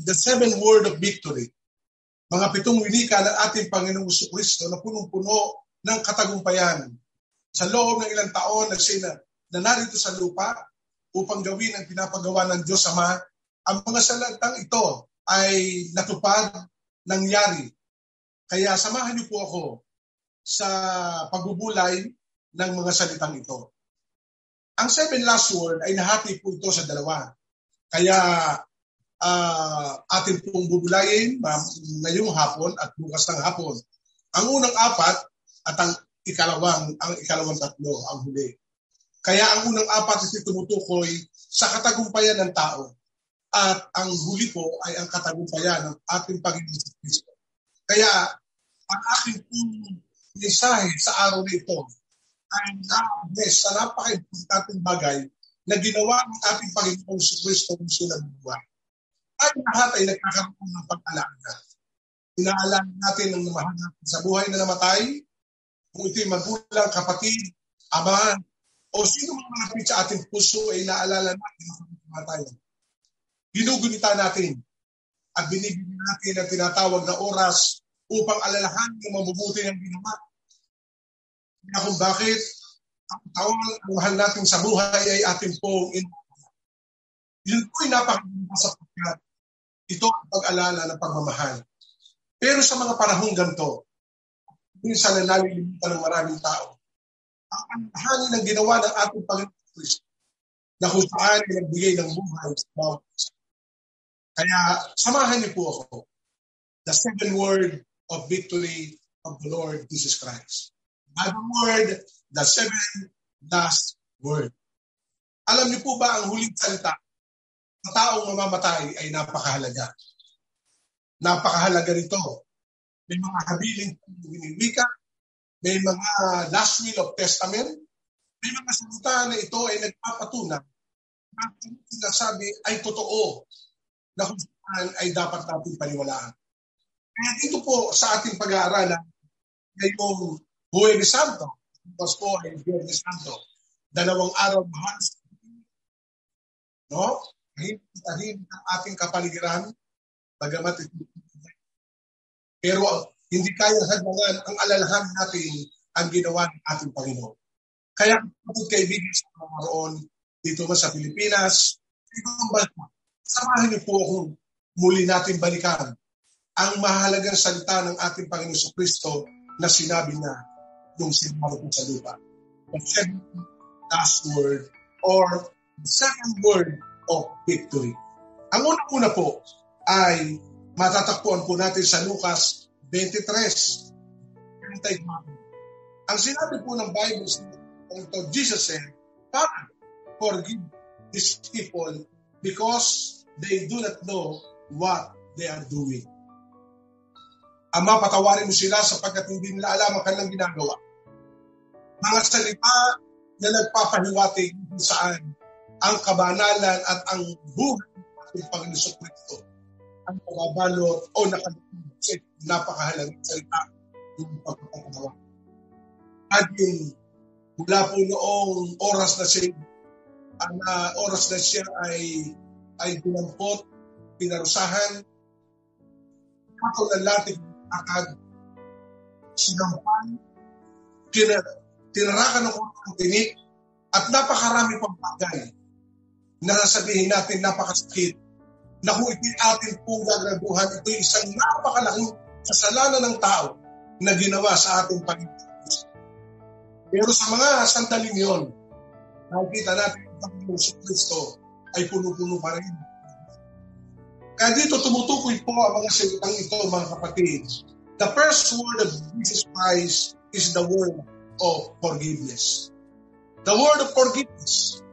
the seven word of victory. Mga 7 winika ng ating Panginoong Jesucristo na punong-puno ng katagumpayan. Sa loob ng ilang taon na narito sa lupa upang gawin ang pinapagawa ng Diyos Ama, ang mga salitang ito ay natupad, nangyari. Kaya samahan niyo po ako sa pagbubulay ng mga salitang ito. Ang 7 last word ay nahati po ito sa 2. Kaya atin pong bubulayin ngayong hapon at bukas ng hapon. Ang unang 4 at ang ikalawang 3, ang huli. Kaya ang unang 4 ay tumutukoy sa katagumpayan ng tao. At ang huli po ay ang katagumpayan ng ating Panginoon Kristo. Kaya ang aking mensahe sa araw na ito ay sa napaka-importanteng bagay na ginawa ng ating Panginoong Kristo kung sila buhay. At lahat ay nagkakaroon ng pag-alaala. Inaalala natin ang namahal natin sa buhay na namatay, kung ito'y magulang, kapatid, ama, o sino mang malapit sa ating puso ay naalala natin ang kamatayan. Ginugunita natin at binibigyan natin ang tinatawag na oras upang alalahanin ang mabubuti ng ginawa. Kaya kung bakit ang taon ang mahal natin sa buhay ay ating pong inaalala. Yun po'y napakaganda sapagkat ito ang pag-alala ng pagmamahal. Pero sa mga panahong ganito, minsan na nalilimutan ng maraming tao, ang hangin ng ginawa ng ating Panginoon Kristo na kung saan ay nagbigay ng buhay sa bawat isa. Kaya samahan niyo po ako. The 7 word of victory of the Lord Jesus Christ. Another word, the 7 last word. Alam niyo po ba ang huling salita sa taong mamamatay ay napakahalaga. Napakahalaga nito. May mga habiling wika, may mga last will of testament, may mga salita na ito ay nagpapatunay na ang sinasabi ay totoo na kung saan ay dapat natin paniwalaan. Kaya dito po sa ating pag-aaralan ngayong Huwebes Santo, tapos po ay Biyernes Santo, 2 araw mahal sa no? Tahimik ang ating kapaligiran, bagamat ito. Pero hindi kaya hadlangan ang alalahan natin ang ginawa ng ating Panginoon. Kaya kapag kaibigan sa mga roon, dito man sa Pilipinas, dito ang bansa, samahan niyo po akong muli natin balikan ang mahalagang salita ng ating Panginoon sa Kristo na sinabi niya nung sinabi ko sa lupa. The 7th last word or the 2nd word of victory. Ang unang-una po ay matatagpuan po natin sa Lucas 23. Ang sinabi po ng Bible, Jesus said, Father, forgive these people because they do not know what they are doing. Ama, patawarin mo sila sapagkat hindi nila alam ang kanilang ginagawa. Mga salita na nagpapahiwatig kung saan ang kabanalan at ang buhay ng ating Panginoon Kristo ang pababalot o nakalagay sa napakahalagang salita ng pagpapagawa. At yun, mula po noong oras na siya ay dinampot, pinarusahan, kapag nalating akad, sinampay, tinarakan ng urang tinik, at napakarami pang bagay na sasabihin natin napakasakit na kung ito'y atin pong gagraduhan, ito'y isang napakalaking kasalanan ng tao na ginawa sa ating Panginoon. Pero sa mga sandaling yon, nakikita natin ang Panginoon sa Kristo ay puno-puno pa rin. Kaya dito tumutukoy po ang mga salitang ito, mga kapatid. The first word of Jesus Christ is the word of forgiveness. The word of forgiveness.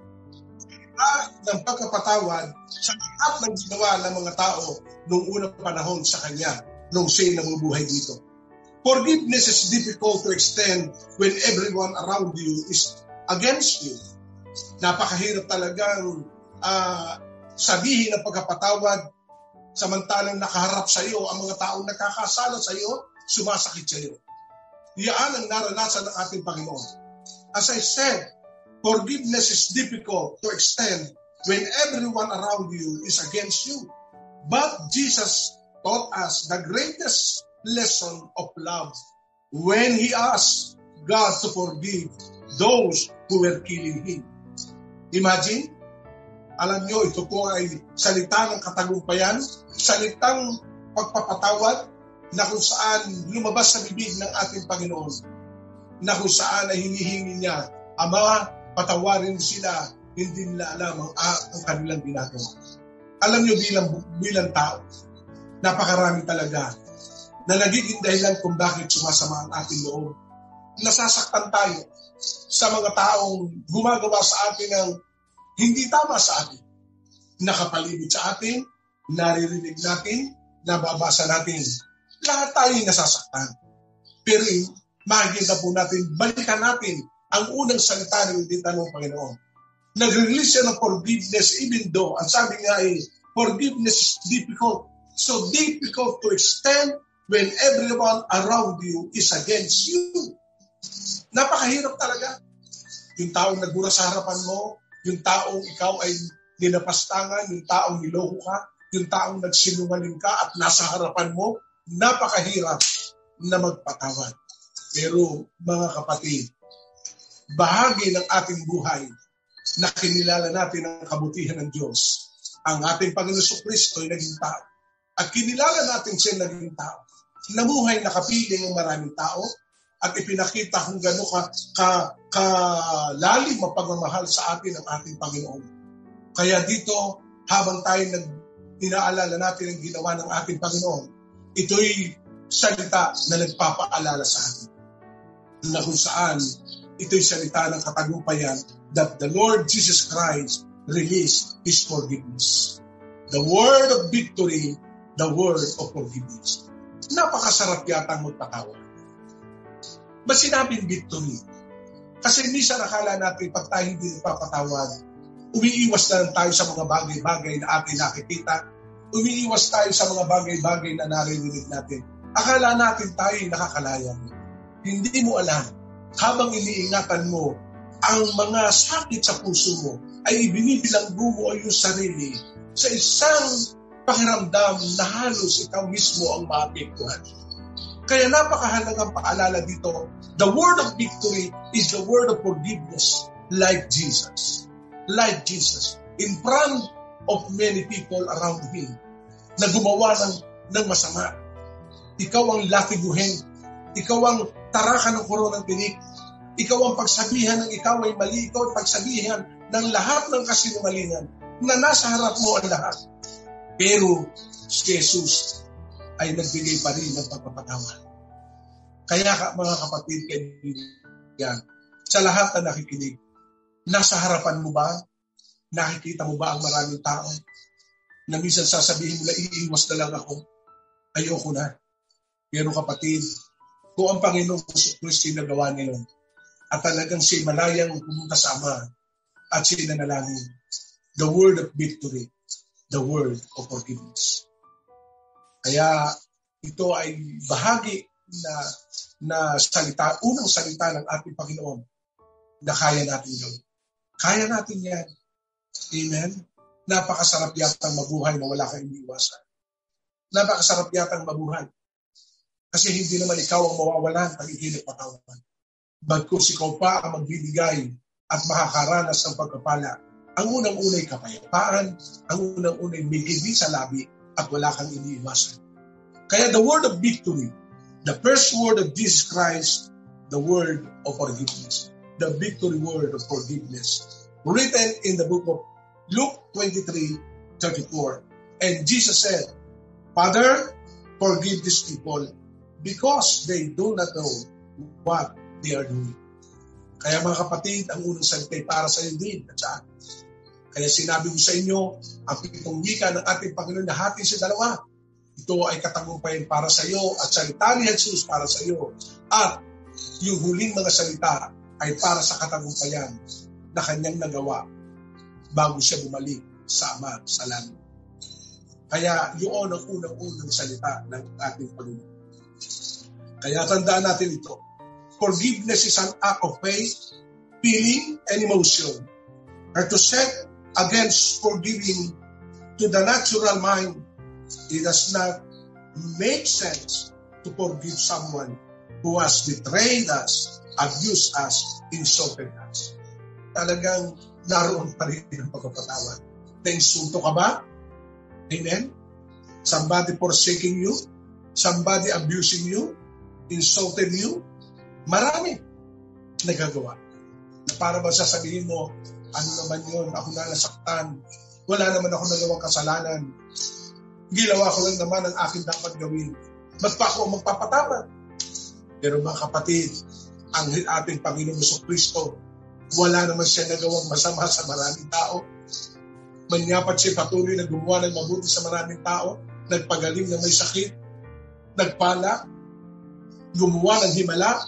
Ng pagkapatawad sa lahat ng ginawa ng mga tao noong unang panahon sa Kanya, noong siya'y namubuhay dito. Forgiveness is difficult to extend when everyone around you is against you. Napakahirap talagang sabihin ang pagkapatawad samantalang nakaharap sa iyo ang mga taong nakakasala sa iyo, sumasakit sa iyo. Iyan ang naranasan ng ating Panginoon. As I said, forgiveness is difficult to extend when everyone around you is against you. But Jesus taught us the greatest lesson of love when He asked God to forgive those who were killing Him. Imagine, alam nyo, ito po ay salita ng katagumpayan, salitang pagpapatawad na kung saan lumabas sa bibig ng ating Panginoon, na kung saan ay hinihingi niya, Ama, patawarin sila, hindi nila alam ang kanilang ginagawa. Alam nyo, bilang tao, napakarami talaga na nagiging dahilan kung bakit sumasama ang ating loob. Nasasaktan tayo sa mga taong gumagawa sa atin ng hindi tama sa atin. Nakapalibot sa atin, naririnig natin, nababasa natin. Lahat tayo nasasaktan. Pero makikita po natin, balikan natin ang unang salita ng dita ng Panginoon. Nag-release siya ng forgiveness even though, ang sabi nga ay, forgiveness is difficult. So difficult to extend when everyone around you is against you. Napakahirap talaga. Yung taong nagmura sa harapan mo, yung taong ikaw ay ninapastangan, yung taong niloko ka, yung taong nagsinungaling ka at nasa harapan mo, napakahirap na magpatawad. Pero mga kapatid, bahagi ng ating buhay na kinilala natin ang kabutihan ng Diyos. Ang ating Panginoon Kristo ay naging tao. At kinilala natin siya naging tao. Namuhay nakapiling ng maraming tao at ipinakita kung gano'n kalalim ang pagmamahal sa atin ng ating Panginoon. Kaya dito, habang tayo inaalala natin ang ginawa ng ating Panginoon, ito'y salita na nagpapaalala sa atin. Na kung saan ito'y salita ng katagumpayan that the Lord Jesus Christ released His forgiveness. The word of victory, the word of forgiveness. Napakasarap yatang magpatawad. Ba't sinabing victory? Kasi minsan nakala natin pag tayo hindi nagpapatawad, umiiwas na lang tayo sa mga bagay-bagay na ating nakikita, umiiwas tayo sa mga bagay-bagay na naririnig natin. Akala natin tayo nakakalaya. Hindi mo alam, habang iniingatan mo ang mga sakit sa puso mo, ay ibinibilanggo mo ang iyong sarili sa isang pakiramdam na halos ikaw mismo ang maapektuhan. Kaya napakahalagang paalala dito, the word of victory is the word of forgiveness like Jesus. Like Jesus. In front of many people around Him na gumawa ng masama. Ikaw ang latiguhin. Ikaw ang tarakan ng koronang tinik. Ikaw ang pagsabihan ng ikaw ay mali. Ikaw ang pagsabihan ng lahat ng kasinungalingan na nasa harap mo ang lahat. Pero si Jesus ay nagbigay pa rin ng pagpapatawad. Kaya mga kapatid, kaibigan, sa lahat na nakikinig, nasa harapan mo ba? Nakikita mo ba ang maraming tao na minsan sasabihin mo na iiwas na lang ako? Ayoko na. Pero kapatid, kung ang Panginoong Kristo na gawa niya yun, at talagang siya malayang pumunta sa Ama at siya nanalangin, the word of victory, the word of forgiveness. Kaya ito ay bahagi na salita, unang salita ng ating Panginoon na kaya natin gawin. Kaya natin yan. Amen? Napakasarap yatang mabuhay na wala kang iniiwasan. Napakasarap yatang mabuhay. Kasi hindi naman ikaw ang mawawalan pag ikinip patawan. Bagkus ikaw pa ang magbibigay at makakaranas ng pagkapala. Ang unang-unay kapayapaan, ang unang-unay migidi sa labi at wala kang iniiwasan. Kaya the word of victory, the first word of Jesus Christ, the word of forgiveness. The victory word of forgiveness. Written in the book of Luke 23:34. And Jesus said, Father, forgive these people because they do not know what they are doing. Kaya mga kapatid, ang unang salita para sa iyo din at sa akin. Kaya sinabi ko sa inyo, ang pitong wika ng ating Panginoon na hati sa dalawa. Ito ay katagumpayan para sa iyo at salita ni Jesus para sa iyo. At yung huling mga salita ay para sa katagumpayan na kanyang nagawa bago siya bumalik sa Ama sa langit. Kaya yun ang unang-unang salita ng ating Panginoon. Kaya tandaan natin ito. Forgiveness is an act of faith, feeling, and emotion. Or to set against forgiving. To the natural mind, it does not make sense to forgive someone who has betrayed us, abused us, insulted us. Talagang naroon pa rin ang pagpapatawad. Nainsulto ka ba? Amen? Somebody forsaking you? Somebody abusing you? Insulted you? Marami nagagawa. Na para ba sasabihin mo, ano naman yun, ako na nasaktan, wala naman ako nagawang kasalanan, ginawa ko lang naman ang aking dapat gawin. Ba't pa ako magpapatawad? Pero mga kapatid, ang ating Panginoon Jesucristo, wala naman siya nagawang masama sa maraming tao. Manyapat siya patuloy na gumawa ng mabuti sa maraming tao, nagpagaling na may sakit, nagpala, gumawa ng himala,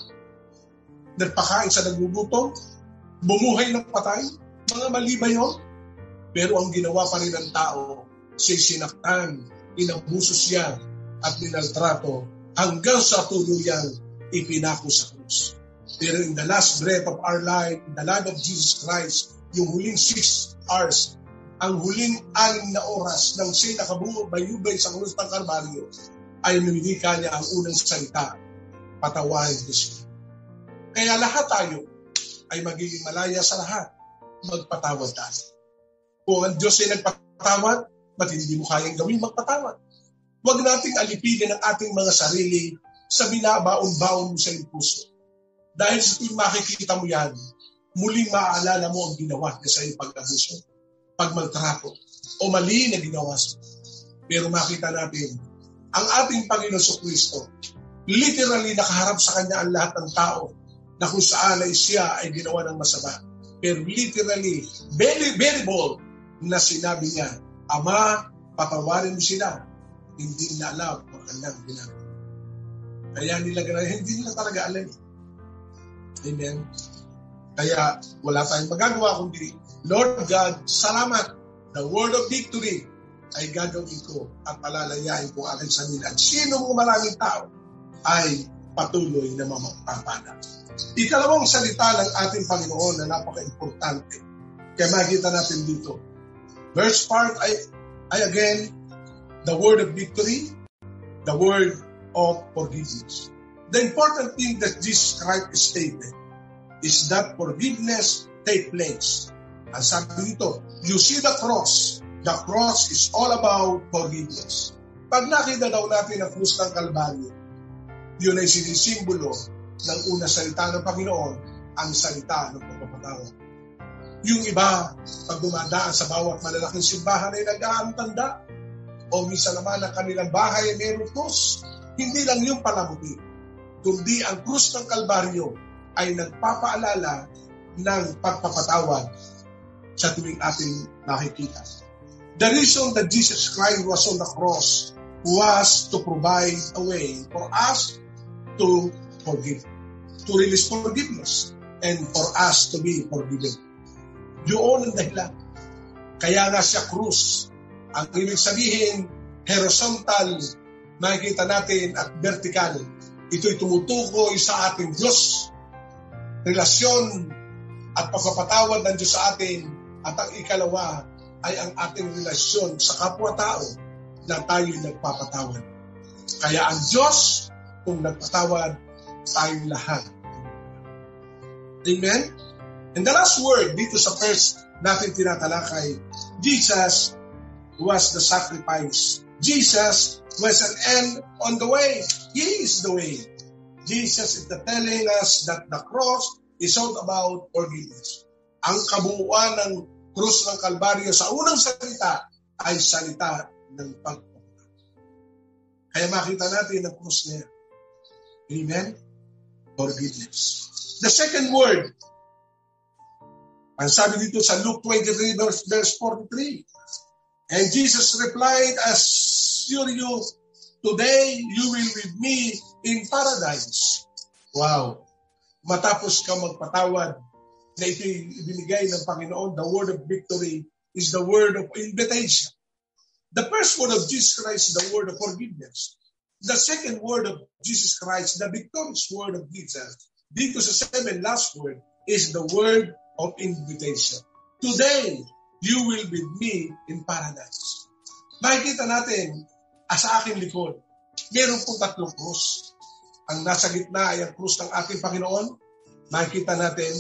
nagpakain sa nagugutom, bumuhay ng patay, mga mali ba yun? Pero ang ginawa pa rin ng tao, siya sinaktan, inabuso siya, at minaltrato hanggang sa tuluyang ipinako sa krus. Pero in the last breath of our life, in the life of Jesus Christ, yung huling 6 hours, ang huling 6 na oras nang siya nakabayubay sa krus ng Kalbaryo, ay nilika niya ang unang salita, patawarin ko siya. Kaya lahat tayo ay magiging malaya sa lahat, magpatawad tayo. Kung ang Diyos ay nagpatawad, ba't hindi mo kayang gawin magpatawad? Huwag nating alipinin ang ating mga sarili sa binabaon-baon mo sa iyong puso. Dahil sa tuwing makikita mo yan, muling maaalala mo ang ginawa niya sa iyong pag-abuso, pagmaltrato, o mali na ginawa sa. Pero makita natin, ang ating Panginoon Jesucristo, literally nakaharap sa Kanya ang lahat ng tao na kung saan ay siya ay ginawa ng masama. Pero literally, very, very bold na sinabi niya, Ama, patawarin mo sila. Hindi na alam ang kanyang ginagawa. Kaya hindi nila talaga alam. Amen? Kaya wala tayong magagawa kundi, Lord God, salamat. The word of victory ay gagawin ko at palalayain ko aking sarili. At sino mga maraming tao ay patuloy na mamagpapala. Ikalawang salita ng ating Panginoon na napaka-importante. Kaya makita natin dito. Verse part ay again, the word of victory, the word of forgiveness. The important thing that Jesus Christ stated is that forgiveness take place. Ang sabi dito, you see the cross is all about forgiveness. Pag nakita daw natin ang krus ng Kalbaryo, yun ay sinisimbolo ng unang salita ng Panginoon, ang salita ng pagpapatawad. Yung iba, pag dumadaan sa bawat malalaking simbahan ay nag-aantanda. O minsan naman ang kanilang bahay ay mayroong krus. Hindi lang yung palamuti, kundi ang krus ng Kalbaryo ay nagpapaalala ng pagpapatawad sa tuwing ating nakikita. The reason that Jesus Christ was on the cross was to provide a way for us to forgive, to release forgiveness, and for us to be forgiven. Yun ang dahilan. Kaya nga siya krus. Ang ibig sabihin, horizontal, nakikita natin, at vertical. Ito'y tumutukoy sa ating Diyos. Relasyon at pagpapatawad ng Diyos sa atin. At ang ikalawa ay ang ating relasyon sa kapwa-tao na tayo'y nagpapatawad. Kaya ang Diyos, kung nagpatawad, tayong lahat. Amen? And the last word dito sa first natin tinatalakay, Jesus was the sacrifice. Jesus was an end on the way. He is the way. Jesus is telling us that the cross is all about forgiveness. Ang kabuuan ng krus ng Kalbaryo sa unang salita ay salita ng pagpapatawad. Kaya makita natin ang krus niya. Amen? Forgiveness. The second word, ang sabi dito sa Luke 23 verse 43, and Jesus replied, assure you, today you will with me in paradise. Wow! Matapos ka magpatawad na ito'y ibinigay ng Panginoon, the word of victory is the word of invitation. The first word of Jesus Christ is the word of forgiveness. The second word of Jesus Christ, the victorious word of Jesus, dito sa 7 last word, is the word of invitation. Today, you will be with me in paradise. Makikita natin, sa aking likod, meron pong 3 krus. Ang nasa gitna ay ang krus ng ating Panginoon. Makikita natin.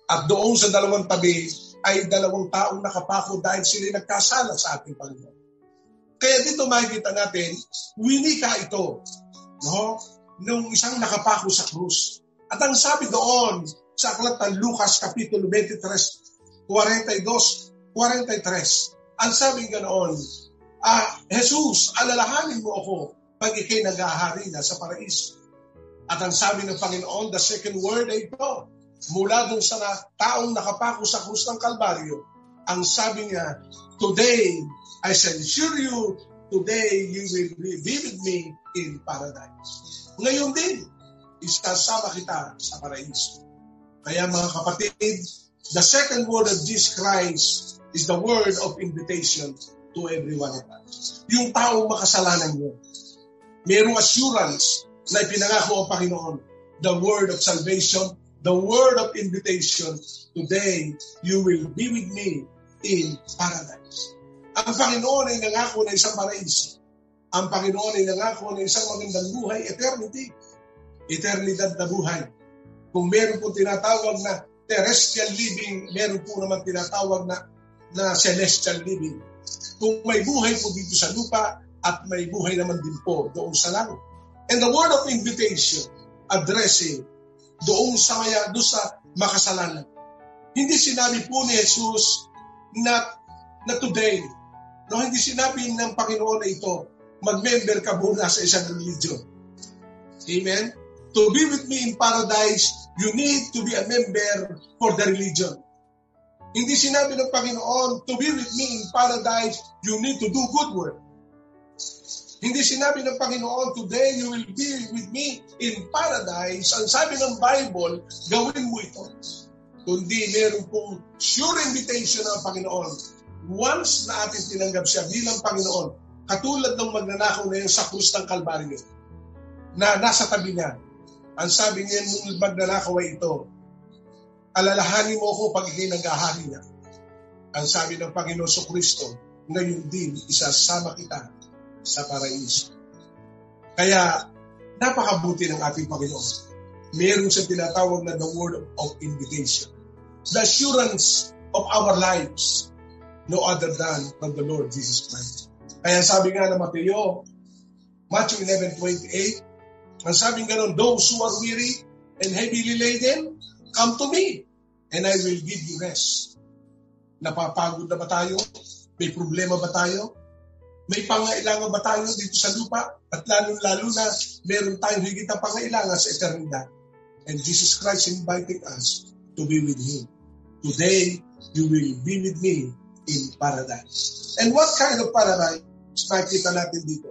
At doon sa 2 tabi ay 2 taong nakapako dahil sila nagkasala sa ating Panginoon. Kaya dito makikita natin, winika ito. No? Nung isang nakapako sa krus. At ang sabi doon sa aklat ng Lucas Kapitulo 23, 42, 43, ang sabi ganoon, Jesus, alalahanin mo ako pag ikay nag-ahari na sa paraiso. At ang sabi ng Panginoon, the second word ay ito, mula dun sa taong nakapako sa krus ng Kalbaryo, ang sabi niya, today, I assure you, today you will be with me in paradise. Ngayon din, isasama kita sa paraiso. Kaya mga kapatid, the second word of Jesus Christ is the word of invitation to everyone of us. Yung taong makasalanan mo, mayroong assurance na ipinangako ang Panginoon, the word of salvation, the word of invitation, today you will be with me in paradise. Ang Panginoon ay nangako na isang paraiso. Ang Panginoon ay nangako na isang magandang buhay, eternity. Eternidad na buhay. Kung meron po tinatawag na terrestrial living, meron po naman tinatawag na celestial living. Kung may buhay po dito sa lupa at may buhay naman din po doon sa langit. And the word of invitation, addressing doon sa makasalanan. Hindi sinabi po ni Jesus na today, no, hindi sinabi ng Panginoon na ito, mag-member ka muna sa isang religion. Amen? To be with me in paradise, you need to be a member for the religion. Hindi sinabi ng Panginoon, to be with me in paradise, you need to do good work. Hindi sinabi ng Panginoon, today you will be with me in paradise. Ang sabi ng Bible, gawin mo ito. Kundi meron pong sure invitation ng Panginoon. Once na atin tinanggap siya bilang Panginoon, katulad ng magnanakaw na yun sa krus ng Kalbaryo, na nasa tabi niya, ang sabi niya nung magnanakaw ay ito, alalahanin mo ako pag ikay nag-ahari niya. Ang sabi ng Panginoon sa Kristo, ngayon din isasama kita sa paraiso. Kaya, napakabuti ng ating Panginoon. Meron siyang tinatawag na the word of invitation. The assurance of our lives, no other than from the Lord Jesus Christ. Kaya sabi nga ng Matthew 11:28, ang sabi nga nun, those who are weary and heavily laden, come to me, and I will give you rest. Napapagod na ba tayo? May problema ba tayo? May pangailangan ba tayo dito sa lupa? At lalo-lalo na, meron tayong higit na pangailangan sa eternidad. And Jesus Christ inviting us to be with Him. Today, you will be with me in paradise. And what kind of paradise? Makikita natin dito.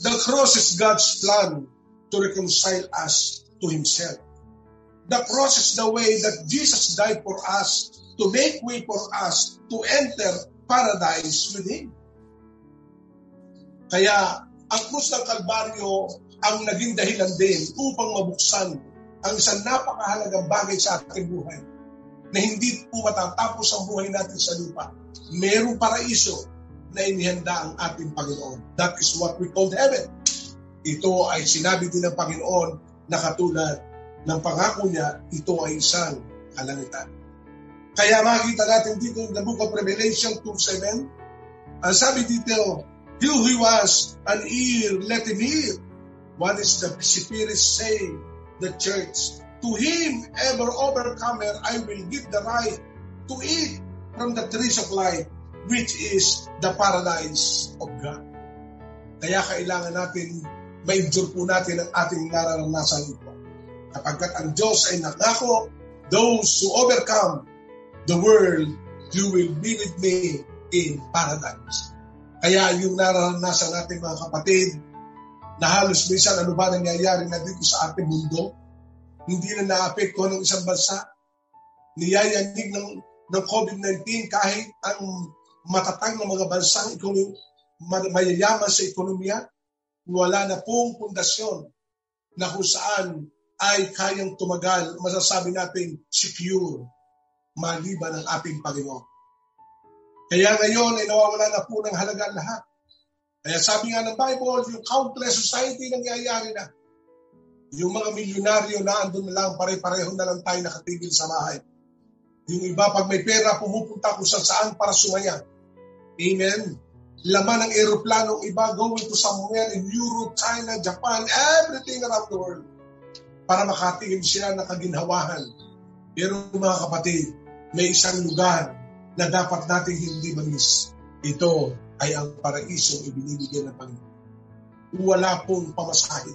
The cross is God's plan to reconcile us to Himself. The cross is the way that Jesus died for us, to make way for us to enter paradise with Him. Kaya, ang krus ng Kalbaryo ang naging dahilan din upang mabuksan ang isang napakahalagang bagay sa ating buhay na hindi po matatapos ang buhay natin sa lupa. Merong paraiso na inihanda ang ating Panginoon. That is what we call heaven. Ito ay sinabi din ng Panginoon na katulad ng pangako niya, ito ay isang kalangitan. Kaya makikita natin dito in the book of Revelation 2:7, ang sabi dito, he who has an ear, let him hear. What is the Spirit saying? The church. To him, ever overcomer, I will give the right to eat from the trees of life, which is the paradise of God. Kaya kailangan natin, ma-endure po natin ang ating nararanasan ito. Kapagkat ang Diyos ay nangako, those who overcome the world, you will be with me in paradise. Kaya yung nararanasan natin mga kapatid, na halos minsan ano ba nangyayari na dito sa ating mundo, hindi na naapektuhan ng isang bansa, niyayanig ng COVID-19 kahit ang matatag na mga bansang mayayaman sa ekonomiya, wala na pong pundasyon na kung saan ay kayang tumagal, masasabi natin secure maliban ang ating Panginoon. Kaya ngayon ay nawawala na po ng halaga lahat. Kaya sabi nga ng Bible, yung countless society nangyayari na. Yung mga milyonaryo na andun na lang, pare-pareho na lang tayo nakatigil sa bahay. Yung iba, pag may pera, pumupunta kung saan para sumaya. Amen. Laman ng aeroplanong iba, going to somewhere in Europe, China, Japan, everything around the world. Para makatingin sila ng kaginhawahan. Pero mga kapatid, may isang lugar na dapat natin hindi manis. Ito ay ang paraisong ibinibigay ng Panginoon. Wala pong pamasahe.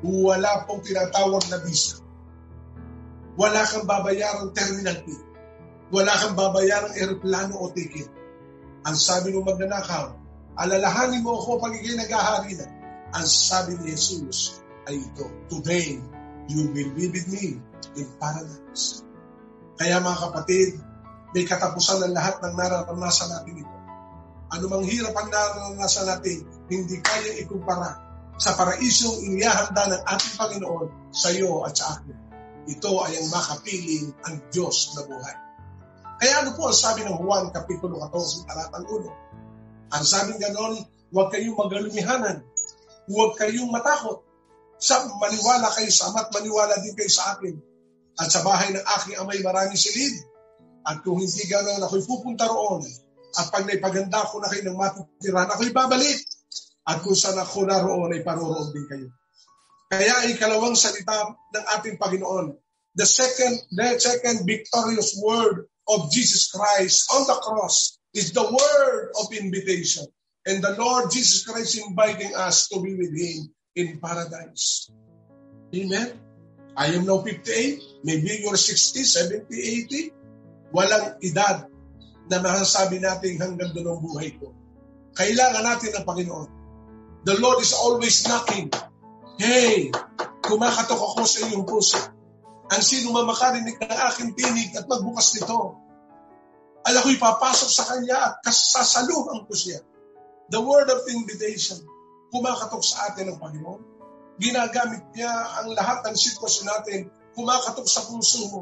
Wala pong tinatawag na visa. Wala kang babayarang terminal fee. Wala kang babayarang aeroplano o ticket. Ang sabi ng magnanakaw, alalahanin mo ako pag ikay naghahari na. Ang sabi ni Jesus ay ito, today you will be with me in paradise. Kaya mga kapatid, may katapusan ng lahat ng nararanasan natin ito. Ano mang hirap ang nararanasan natin, hindi kaya ikumpara sa paraisong inihahanda ng ating Panginoon sa iyo at sa akin. Ito ay ang makapiling ang Diyos na buhay. Kaya ano po ang sabi ng Juan Kapitulo 14, talatang 1? Ang sabi ganon, huwag kayong magalumihanan, huwag kayong matakot. Maniwala kayo sa Ama at maniwala din kayo sa akin. At sa bahay ng aking amay maraming silid. At kung hindi ganon, ako'y pupunta roon. At pag naipaganda ko na kayo ng matitirahan, ako'y babalik. At kung saan ako naroon, ay paroroon din kayo. Kaya ay ikalawang salita ng ating Panginoon. The second victorious word of Jesus Christ on the cross is the word of invitation. And the Lord Jesus Christ inviting us to be with Him in paradise. Amen? I am now 58, maybe you're 60, 70, 80. Walang edad na masasabi natin hanggang doon ang buhay ko. Kailangan natin ang Panginoon. The Lord is always knocking. Hey, kumakatok ako sa iyong puso. Ang sino makarinig ng aking tinig at magbukas nito, ako'y papasok sa kanya at sasaluhan ko siya. The word of invitation, kumakatok sa atin ng Panginoon. Ginagamit niya ang lahat ng sitwasyon natin, kumakatok sa puso mo.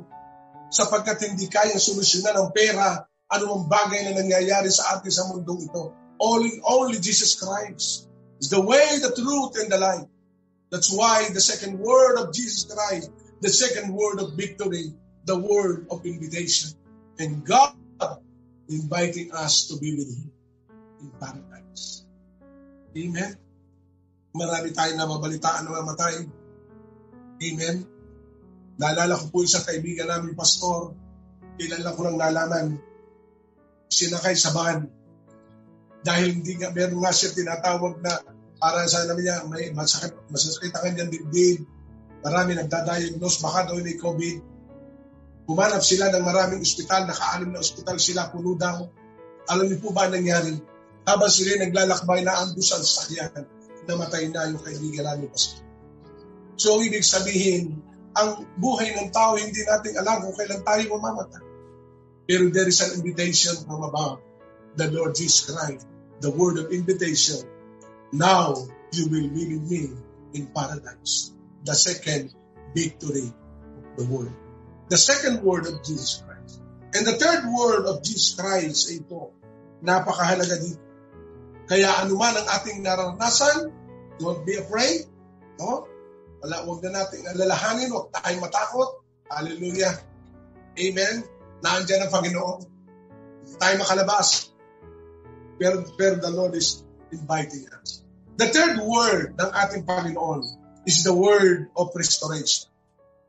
Sapagkat hindi kayang solusyonan ng pera, anumang bagay na nangyayari sa atin sa mundong ito. Only Jesus Christ is the way, the truth, and the life. That's why the second word of Jesus Christ, the second word of victory, the word of invitation. And God inviting us to be with Him in paradise. Amen. Marami tayong nababalitaan na mamatay. Amen. Naalala ko po isang kaibigan namin, pastor. Ilan lang ko lang nalaman. Sinakay sa van. Dahil hindi nga, meron nga siya tinatawag na para sa namin niya, may masakit ang kanyang dibdib. Marami nagdadiagnose, baka daw may COVID. Pumanap sila ng maraming ospital, naka-6 na ospital sila, puno daw. Alam niyo po ba nangyari? Habang sila naglalakbay na ambusan sa sakyan, namatay na yung kaibigan namin, pastor. So, ibig sabihin, ang buhay ng tao, hindi natin alam kung kailan tayo mamamatay. Pero there is an invitation from above, the Lord Jesus Christ, the word of invitation. Now, you will be with me in paradise. The second victory of the word. The second word of Jesus Christ. And the third word of Jesus Christ ay ito. Napakahalaga dito. Kaya anuman ang ating naranasan, don't be afraid. No? Huwag na natin alalahanin, huwag tayong matakot. Hallelujah. Amen. Naandyan ang Panginoon. Hindi tayo makalabas. Pero the Lord is inviting us. The third word ng ating Panginoon is the word of restoration.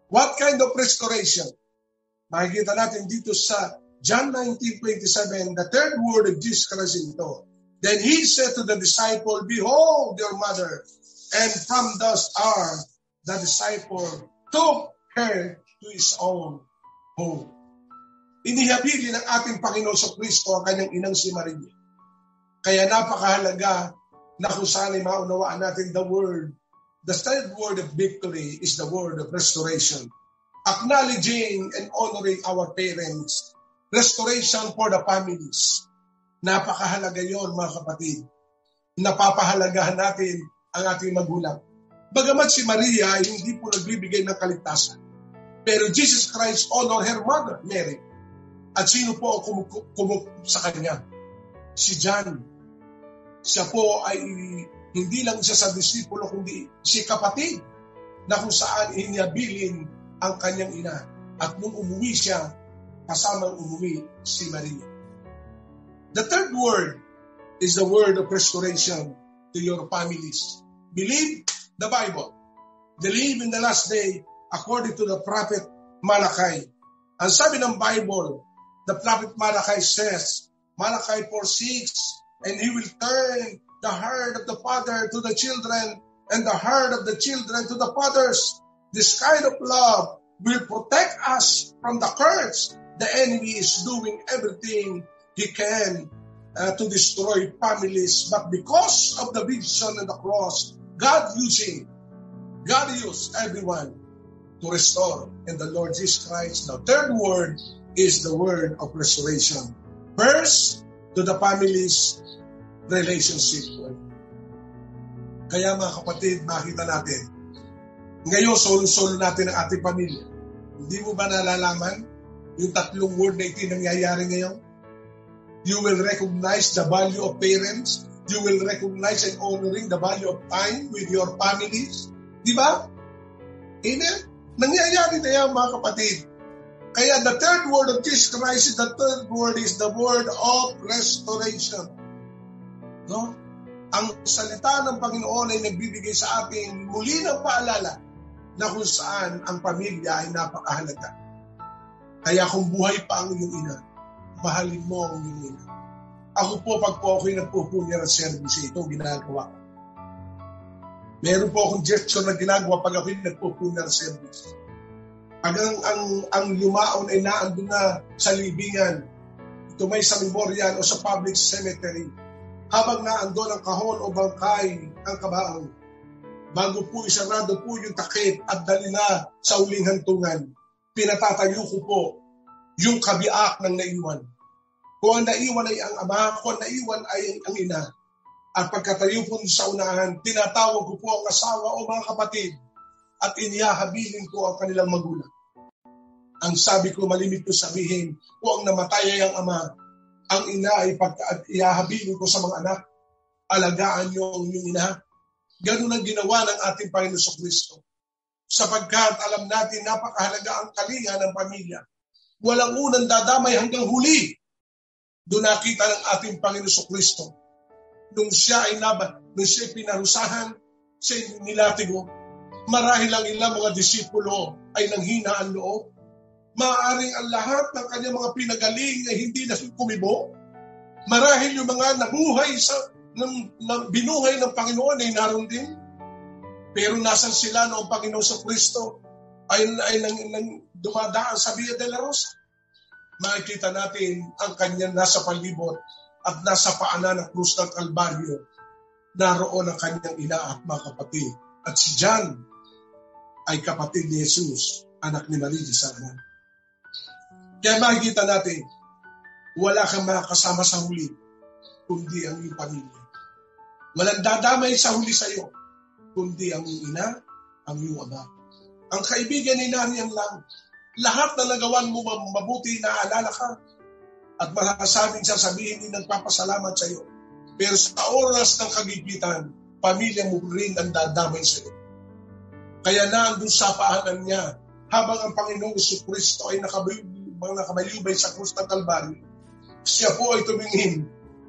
What kind of restoration? Makikita natin dito sa John 19:27, the third word of Jesus Christ ito. Then He said to the disciple, behold your mother. And from thus hour, the disciple took her to his own home. Inihabili ng ating Panginoon sa Kristo ang kanyang inang si Maria. Kaya napakahalaga na kung saan ay maunawaan natin the word. The third word of victory is the word of restoration. Acknowledging and honoring our parents. Restoration for the families. Napakahalaga yon, mga kapatid. Napapahalagahan natin ang ating magulang. Bagamat si Maria ay hindi po nagbibigay ng kaligtasan. Pero Jesus Christ honored her mother, Mary. At sino po ang sa kanya? Si John. Siya po ay hindi lang siya sa disipulo, kundi si kapatid na kung saan inihabilin ang kanyang ina. At nung umuwi siya, kasamang umuwi si Maria. The third word is the word of restoration to your families. Believe the Bible. Believe in the last day according to the prophet Malachi. Ang sabi ng Bible, the prophet Malachi says, Malachi 4:6, and he will turn the heart of the father to the children and the heart of the children to the fathers. This kind of love will protect us from the curse. The enemy is doing everything he can to destroy families. But because of the vision and the cross, God used everyone to restore in the Lord Jesus Christ. The third word is the word of restoration. First, to the family's relationship. Kaya mga kapatid, makita natin, ngayon solo-solo natin ang ating pamilya. Hindi mo ba nalalaman yung tatlong word na ito nangyayari ngayon? You will recognize the value of parents. You will recognize and honoring the value of time with your families. Di ba? Amen? Nangyayari na yan mga kapatid. Kaya the third word of Jesus Christ, the third word is the word of restoration. No? Ang salita ng Panginoon ay nagbibigay sa atin muli ng paalala na kung saan ang pamilya ay napakahalaga. Kaya kung buhay pa ang iyong ina, mahalin mo ang iyong ina. Ako po, pag po ako'y nagpupunyar ng service, ito ginagawa ko. Meron po akong gesture na ginagawa pag ako'y nagpupunyar ng service. Pag ang yumaon ay naandun na sa libingan, ito may sa memorial o sa public cemetery, habang naandun ang kahon o bangkay ang kabaong, bago po isarado po yung takip at dali na sa uling hantungan, pinatatayo ko po yung kabiak ng naiwan. Kung ang naiwan ay ang ama, kung ang naiwan ay ang ina. At pagkatayo po sa unahan, tinatawag ko po ang asawa o mga kapatid at inihahabilin ko ang kanilang magulang. Ang sabi ko, malimit ko sabihin, kung ang namatay ay ang ama, ang ina ay ihahabilin ko sa mga anak, alagaan niyo ang inyong ina. Ganun ang ginawa ng ating Panginoon Kristo. Sapagkat alam natin napakahalaga ang kalinga ng pamilya. Walang unang dadamay hanggang huli. Doon nakita ng ating Panginoon Kristo. Nung siya ay pinarusahan, siya nilatigo, marahil ang ilang mga disipulo ay nanghina ang loob. Maaaring ang lahat ng kanyang mga pinagaling ay hindi na kumibo. Marahil yung mga nabuhay binuhay ng Panginoon ay naroon din. Pero nasan sila noong Panginoon sa Kristo ay dumadaan sa Via de la Rosa. Makikita natin ang kanyang nasa palibot at nasa paanan ng krus ng Kalbaryo. Naroon ang kanyang ina at mga kapatid. At si John ay kapatid ni Jesus, anak ni Maria Sana. Kaya makikita natin, wala kang makakasama sa huli, kundi ang iyong pamilya. Walang dadamay sa huli sa iyo, kundi ang iyong ina, ang iyong ama. Ang kaibigan ni Nariyan lang, lahat na nagawan mo mabuti na alala ka at masasabing sasabihin din nagpapasalamat sa iyo. Pero sa oras ng kagipitan, pamilya mo rin ang dadamay sa iyo. Kaya naandun sa paanan niya, habang ang Panginoong Kristo ay nakabayubay sa krus ng Kalbaryo, siya po ay tumingin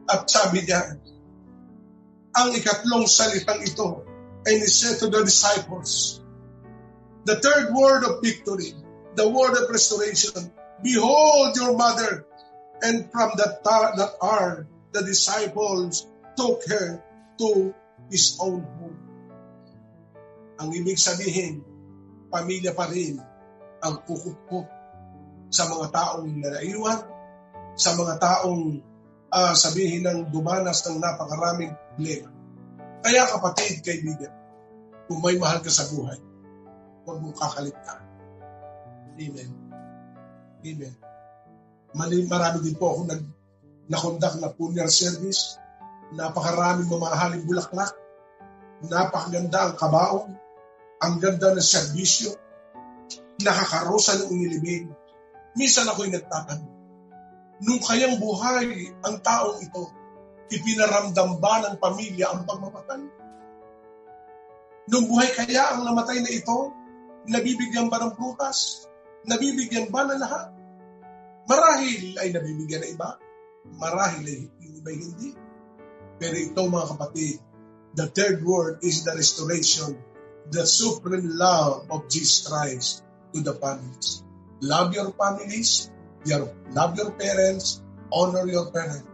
at sabi niya, ang ikatlong salitang ito ay he said to the disciples, the third word of victory, the word of restoration, behold your mother. And from that hour, the disciples took her to his own home. Ang ibig sabihin, pamilya pa rin ang kukupkup sa mga taong naiwan, sa mga taong sabihin ng dumanas ng napakaraming problema. Kaya kapatid, kaibigan, kung may mahal ka sa buhay, huwag mong kakaligtaan. Amen. Amen. Marami din po akong nakondak na funeral service. Napakaraming mamahaling bulaklak. Napakaganda ang kabaong. Ang ganda ng serbisyo. Nakakarosa ng inilibing. Minsan ako'y nagtatanong, Nung kayang buhay ang taong ito, ipinaramdam ba ng pamilya ang pagmamatay? Nung buhay kaya ang namatay na ito, nabibigyan ba ng prutas? Nabibigyan ba ng lahat? Marahil ay nabibigyan na iba, marahil ay iba hindi. Pero ito mga kapatid, the third word is the restoration, the supreme love of Jesus Christ to the families. Love your families, love your parents, honor your parents.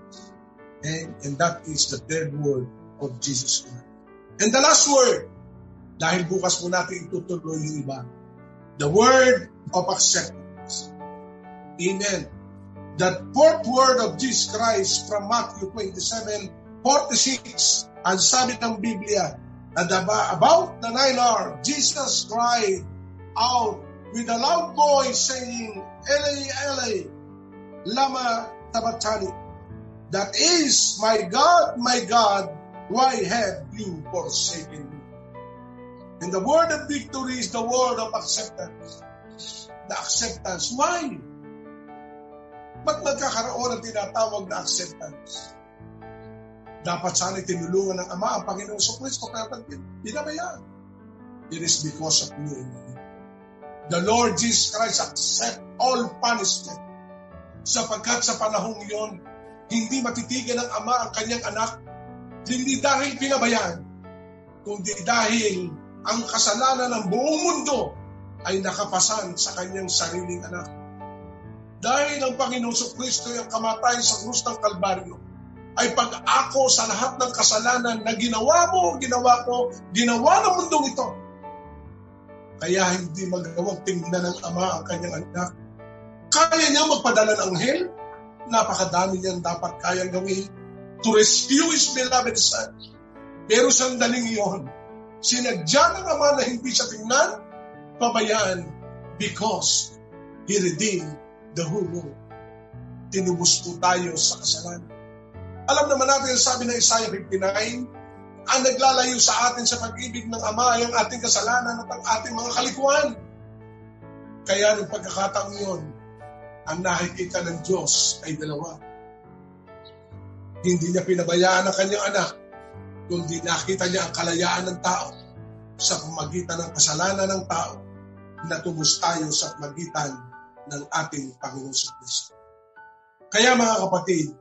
And that is the third word of Jesus Christ. And the last word, dahil bukas po natin itutuloy yung iba, the word of acceptance. Amen. That fourth word of Jesus Christ from Matthew 27:46, ang sabi ng Biblia, at about the 9 hour, Jesus cried out with a loud voice saying, Eli, Eli, lama sabachthani. That is, my God, why have you forsaken me? And the word of victory is the word of acceptance. The acceptance. Why? Ba't magkakaroon ng tinatawag na acceptance? Dapat sana tinulungan ng Ama ang Panginoong Kristo kaya binabayaan. It is because of you and me. The Lord Jesus Christ accept all punishment. Sapagkat sa panahong iyon, hindi matitigan ng Ama ang kanyang anak, hindi dahil pinabayaan, kundi dahil ang kasalanan ng buong mundo ay nakapasan sa kanyang sariling anak. Dahil ang Panginoong Kristo yung kamatay sa krus ng Kalbaryo ay pag-ako sa lahat ng kasalanan na ginawa mo, ginawa ko, ginawa ng mundong ito. Kaya hindi magawang tingnan ng Ama ang kanyang anak. Kaya niya magpadala ng anghel. Napakadami niyan dapat kayang gawin to rescue His beloved Son. Pero sandaling iyon, sinadya ng Ama na hindi siya tingnan, pabayaan, because He redeemed the whole world. Tinubos po tayo sa kasalanan. Alam naman natin, sabi ng Isaiah 59, ang naglalayo sa atin sa pag-ibig ng Ama ay ang ating kasalanan at ang ating mga kalikuan. Kaya nung pagkakataong yun, ang nakikita ng Diyos ay dalawa. Hindi niya pinabayaan ang kanyang anak, kundi nakita niya ang kalayaan ng tao sa pamagitan ng kasalanan ng tao na tubos tayo sa pamagitan ng ating Panginoong Kristo. Kaya mga kapatid,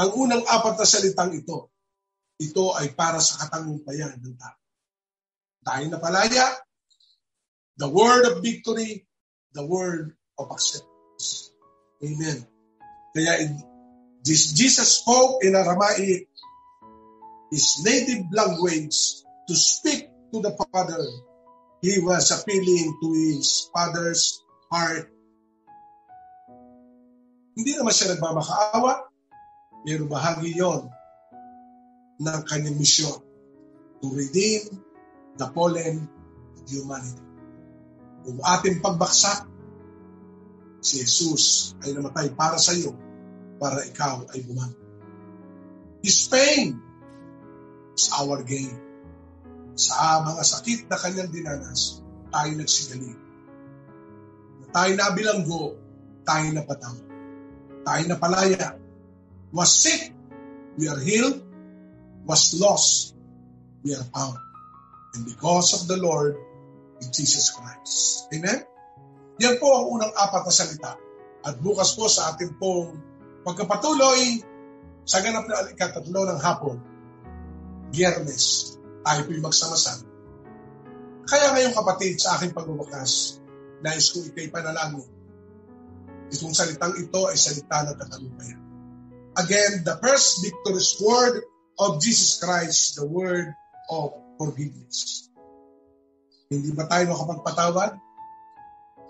ang unang 4 na salitang ito ay para sa katangumpayan ng tao. Tayo na palaya, the word of victory, the word of acceptance. Amen. Kaya Jesus spoke in Aramaic, his native language, to speak to the Father. He was appealing to his Father's heart. Hindi naman siya nagmamakaawa, pero bahagi yon ng kanyang misyon to redeem the fallen humanity. Kung ating pagbaksak, si Jesus ay namatay para sa iyo, para ikaw ay bumangon. His pain is our gain. Sa mga sakit na kanyang dinanas, tayo nagsigaling. Tayo na bilanggo, tayo na patawad. Tayo na palaya. Was sick, we are healed. Was lost, we are found. And because of the Lord, Jesus Christ. Amen? Yan po ang unang 4 na salita. At bukas po sa ating pong pagkapatuloy sa ganap na 3 ng hapon, Biyernes, tayo po'y magsama-sama. Kaya ngayon kapatid, sa aking pagbubukas, nais ko ikay panalangin. Itong salitang ito ay salita ng katagumpayan. Again, the first victorious word of Jesus Christ, the word of forgiveness. Hindi ba tayo makapagpatawad?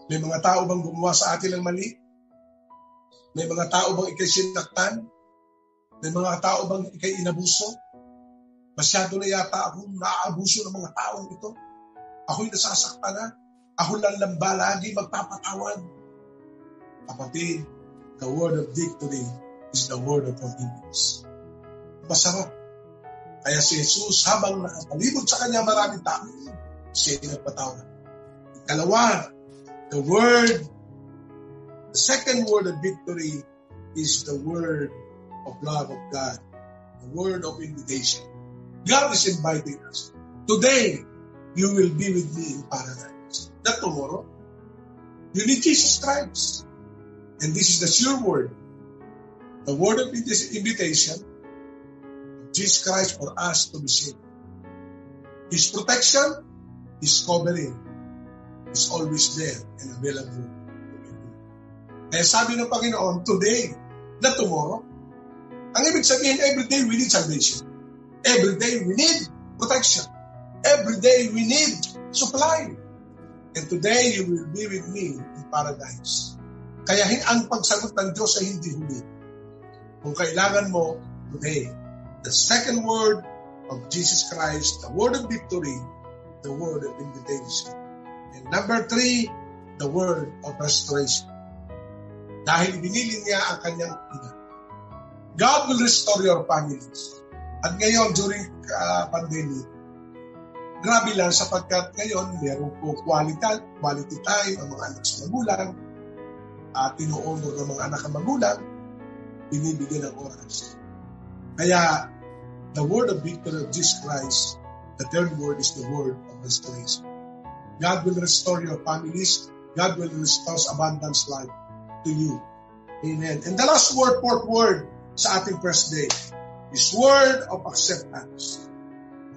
May mga tao bang gumawa sa atin ng mali? May mga tao bang ikay sinaktan? May mga tao bang ikay inabuso? Masyado na yata akong naaabuso ng mga taong ito. Ako'y nasasaktan na. Ako lang lamba lagi magpapatawad. Kapatid, the word of victory is the word of forgiveness. Masarap. Kaya si Jesus, habang nakapalibot sa kanya maraming tao, siya ay nagpatawad. Ikalawa, the second word of victory is the word of love of God, the word of invitation. God is inviting us. Today, you will be with me in paradise. Not tomorrow. You need Jesus Christ. And this is the sure word. The word of invitation of Jesus Christ for us to be saved. His protection, His covering is always there and available. Kaya sabi ng Panginoon, today, not tomorrow. Ang ibig sabihin, every day we need salvation. Every day we need protection. Every day we need supply. And today you will be with me in paradise. Kaya ang pagsagot ng Diyos ay hindi huli. Kung kailangan mo, today, the second word of Jesus Christ, the word of victory, the word of invitation. And number 3, the word of restoration. Dahil binili niya ang kanyang ina. God will restore your families. At ngayon, during pandemic, grabe lang sapagkat ngayon, meron po quality time ang mga anak sa magulang, tino-honor ng mga anak ang magulang, binibigyan ng oras. Kaya, the word of victory of Jesus Christ, the third word is the word of restoration. God will restore your families. God will restore abundance life to you. Amen. And the last word, fourth word sa ating first day is word of acceptance.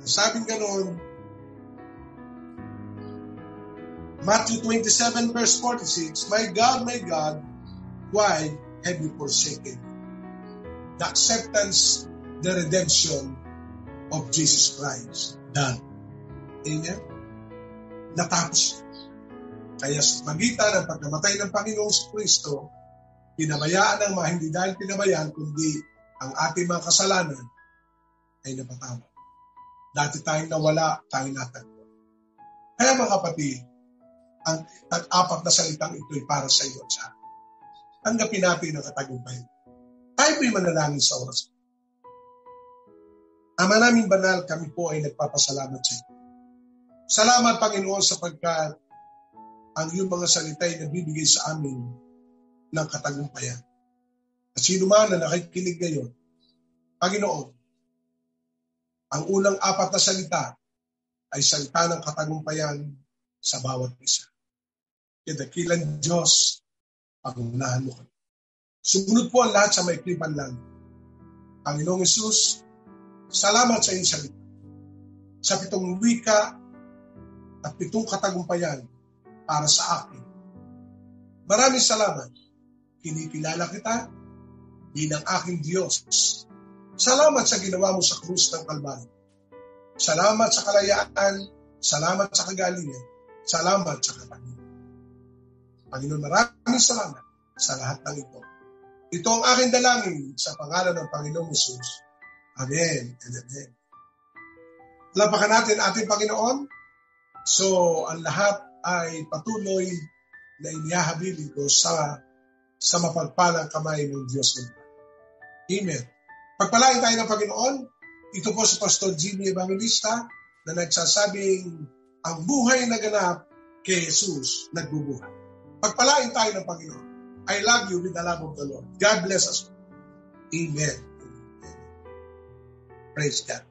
Sabing ganon, Matthew 27 verse 46, my God, why have you forsaken me? The acceptance, the redemption of Jesus Christ. Done. Amen? Natapos. Kaya sa magitan ng pagkamatay ng Panginoong Kristo, pinabayaan ng mga hindi dahil pinabayaan, kundi ang ating mga kasalanan ay napatawad. Dati tayong nawala, tayong natagpo. Kaya mga kapatid, ang apat na salitang ito ay para sa iyo at sa akin. Tanggapin natin ang katagumpayan. Tayo po'y manalangin sa oras. Ama naming banal, kami po ay nagpapasalamat sa iyo. Salamat, Panginoon, sapagkat ang iyong mga salita ay nabibigay sa amin ng katagumpayan. At sino man na nakikinig ngayon, Panginoon, ang unang apat na salita ay salita ng katagumpayan sa bawat isa. Kadakilang Diyos, pangunahan mo kami. Sumunod po ang lahat sa maiklipan lang. Panginoong Hesus, salamat sa iyong salita. Sa 7 wika at 7 katagumpayan para sa akin. Maraming salamat. Kinikilala kita bilang aking Diyos. Salamat sa ginawa mo sa krus ng Kalbaryo. Salamat sa kalayaan. Salamat sa kagalingan. Salamat sa katagumpayan. Panginoon, maraming salamat sa lahat ng ito. Ito ang aking dalangin sa pangalan ng Panginoong Hesus. Amen and amen. Lapakan natin ating Panginoon. So, ang lahat ay patuloy na inihahabilin ko sa mapagpalang kamay ng Diyos. Amen. Pagpalain tayo ng Panginoon. Ito po si Pastor Jimmy Evangelista na nagsasabing ang buhay na ganap kay Jesus nagbubuhay. Pagpalain tayo ng Panginoon. I love you with the love of the Lord. God bless us. Amen. Praise God.